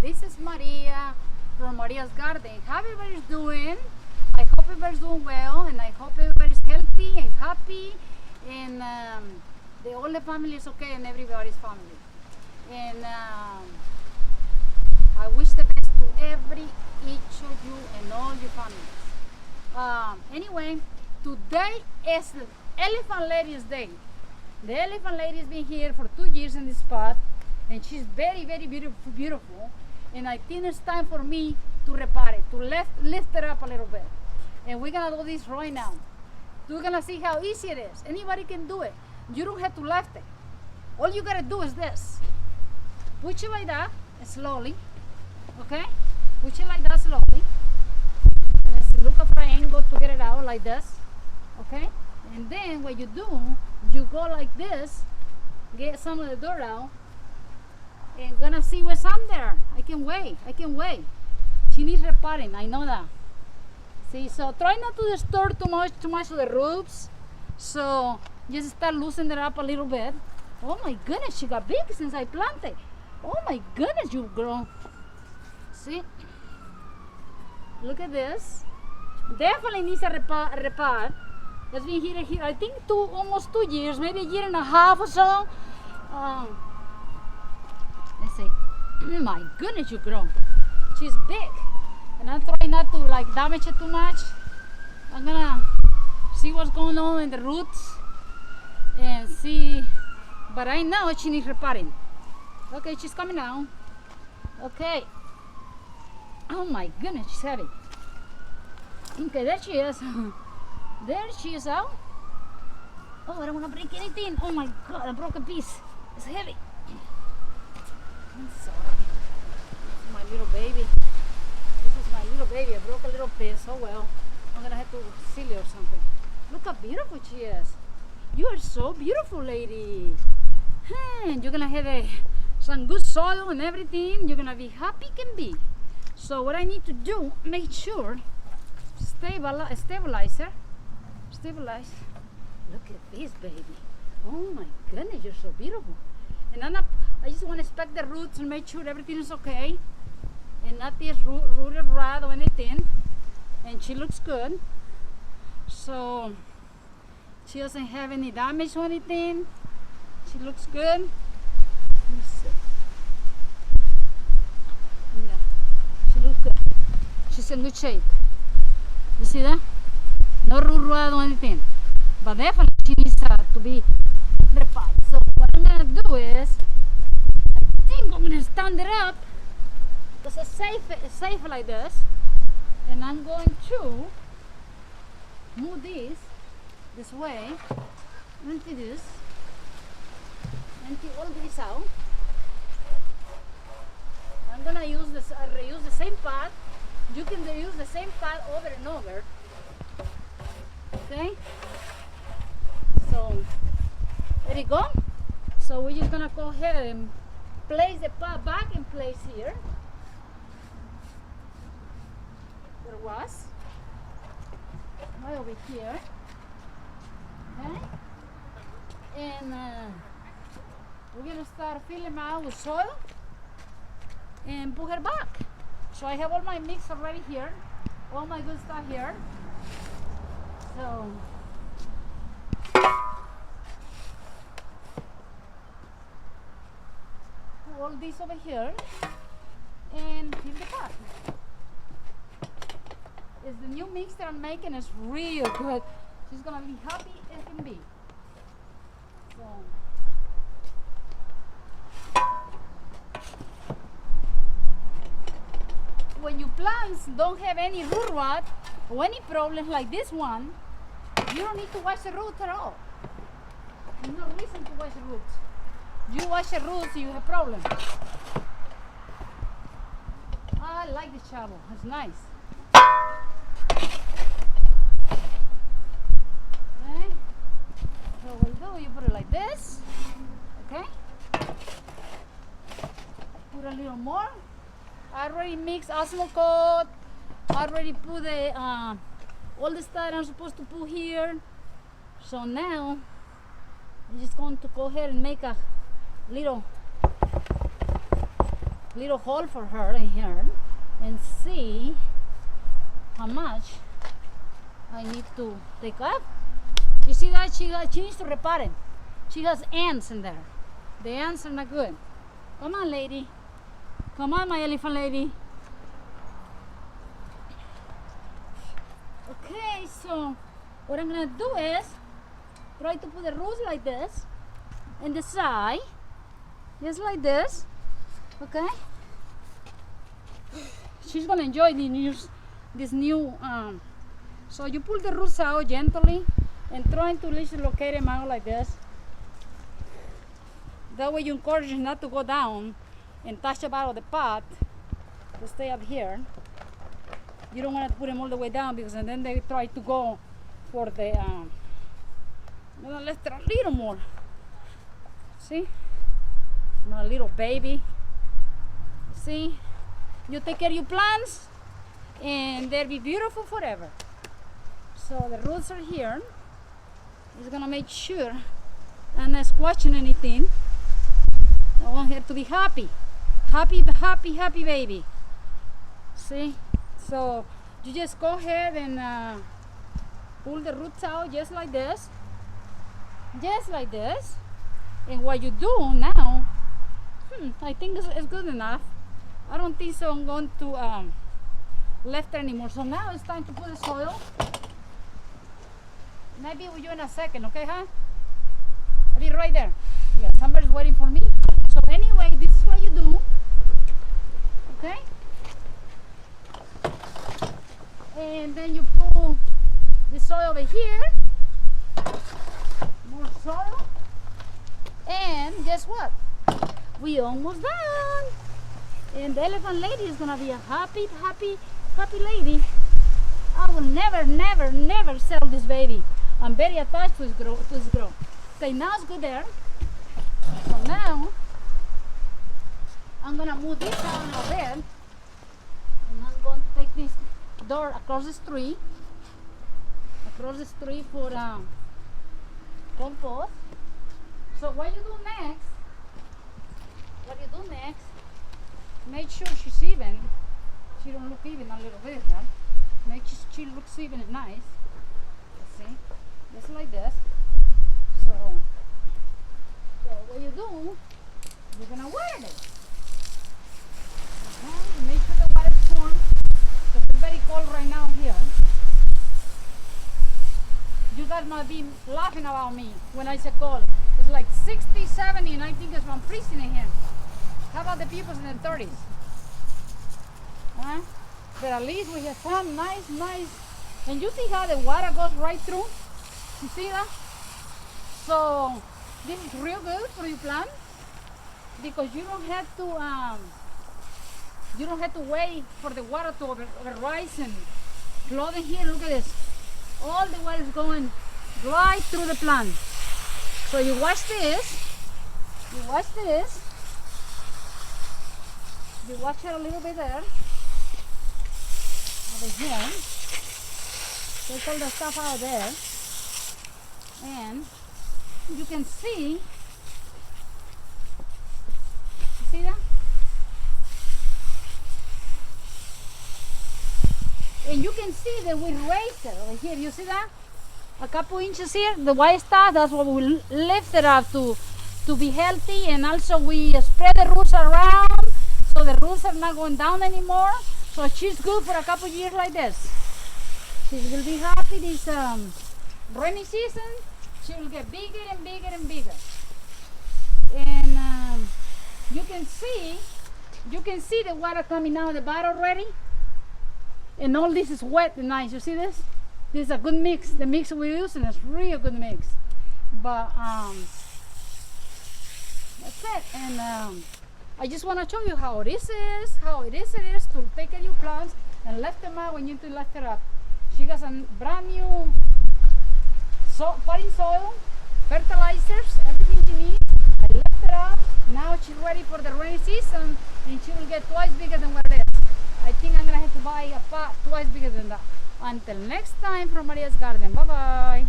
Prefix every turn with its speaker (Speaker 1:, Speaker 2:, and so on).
Speaker 1: This is Maria from Maria's Garden. How everybody's doing? I hope everybody's doing well, and I hope everybody's healthy and happy, and the whole family is okay, and everybody's family. And I wish the best to each of you and all your families. Anyway, today is the Elephant Lady's Day. The Elephant Lady has been here for 2 years in this spot, and she's very, very beautiful. And I think it's time for me to repair it, to lift it up a little bit. And we're gonna do this right now. You're gonna see how easy it is. Anybody can do it. You don't have to lift it. All you gotta do is this. Push it like that, slowly. Okay? Push it like that slowly. And let's look at the angle to get it out like this. Okay? And then what you do, you go like this, get some of the dirt out, and gonna see what's under. I can wait. She needs repairing, I know that. See, so try not to disturb too much of the roots. So just start loosening it up a little bit. Oh my goodness, she got big since I planted. Oh my goodness, you've grown. See? Look at this. Definitely needs a repair. It's been here, I think almost 2 years, maybe a year and a half or so. Let's see. My goodness, you grown. She's big. And I'm trying not to like damage it too much. I'm gonna see what's going on in the roots and see. But I know she needs repairing. Okay, she's coming out. Okay. Oh my goodness, she's heavy. Okay, there she is. There she is out. Oh, I don't want to break anything. Oh my God, I broke a piece. It's heavy. I'm sorry. This is my little baby. I broke a little piece. Oh well. I'm gonna have to seal it or something. Look how beautiful she is. You are so beautiful, lady. You're gonna have some good soil and everything. You're gonna be happy can be. So what I need to do, make sure stabilize her. Stabilize. Look at this baby. Oh my goodness, you're so beautiful. And I just want to inspect the roots and make sure everything is okay. And not this rooted rot or anything. And she looks good. So she doesn't have any damage or anything. She looks good. Let me see. Yeah, she looks good. She's in good shape. You see that? No root rot or anything. But definitely she needs to be repaired. So what I'm gonna do is, I think I'm gonna stand it up because it's safe like this, and I'm going to move this way, empty all this out. I'm gonna reuse the same pot. You can reuse the same pot over and over. Okay, so there you go. So we're just gonna go ahead and place the pot back in place here. There was right over here. Okay, and we're gonna start filling out with soil and put her back. So I have all my mix already here, all my good stuff here. So put all this over here and fill the pot. It's the new mix that I'm making. Is real good. She's gonna be happy as can be. So when your plants don't have any root rot or any problems like this one, you don't need to wash the roots at all. There's no reason to wash the roots. You wash the roots, you have problems. I like the shovel. It's nice. Okay. So what you do, you put it like this. Okay. Put a little more. I already mixed Osmocote. I already put all the stuff I'm supposed to put here. So now I'm just going to go ahead and make a little little hole for her in here and see how much I need to take off. You see that she needs to repair it. She has ants in there. The ants are not good. Come on, lady. Come on, my elephant lady. Okay, so what I'm gonna do is try to put the roots like this in the side, just like this. Okay. She's gonna enjoy this new. So you pull the roots out gently and trying to locate them out like this. That way you encourage them not to go down and touch the bottom of the pot, to stay up here. You don't want to put them all the way down because then they try to go for the, let's try a little more. See? My little baby. See? You take care of your plants and they'll be beautiful forever. So the roots are here. It's gonna make sure I'm not squashing anything. I want her to be happy. Happy, happy, happy baby. See? So you just go ahead and pull the roots out just like this. Just like this. And what you do now, I think it's good enough. I don't think so I'm going to left anymore. So now it's time to put the soil. Maybe with you in a second, okay, huh? I'll be right there. Yeah, somebody's waiting for me. So anyway, this is what you do. Okay? And then you pull the soil over here. More soil. And guess what? We almost done. And the elephant lady is gonna be a happy, happy, happy lady. I will never, never, never sell this baby. I'm very attached to this girl. Okay, now it's good there. So now I'm gonna move this out a little bit, and I'm going to take this door across the street for compost. So what you do next, make sure she's even. She don't look even a little bit here. Make sure she looks even and nice. See, just like this. So what you do, you're gonna water it. Okay, make sure the water is cool. It's very cold right now here. You guys might be laughing about me when I say cold. It's like 60, 70, and I think it's from freezing in here. How about the people in the 30s? Huh? But at least we have some nice. And you see how the water goes right through? You see that? So this is real good for your plant because you don't have to wait for the water to overrise and flood in here. Look at this. All the water is going right through the plant. So you watch this. You watch it a little bit there. Over here. Take all the stuff out there. And you can see. You see that? And you can see that we raised it over here. You see that? A couple inches here. The white stuff, that's what we lift it up to be healthy. And also we spread the roots around so the roots are not going down anymore. So she's good for a couple years like this. She will be happy this rainy season. She will get bigger and bigger and bigger. And you can see the water coming out of the bottle already. And all this is wet and nice. You see this? This is a good mix. The mix we're using is really a good mix. But that's it. And I just want to show you how it is to take care of your plants and left them out when you need to left it up. She got a brand new potting soil, fertilizers, everything she needs. I left it up. Now she's ready for the rainy season and she will get twice bigger than what it is. I think I'm gonna have to buy a pot twice bigger than that. Until next time from Maria's Garden. Bye bye.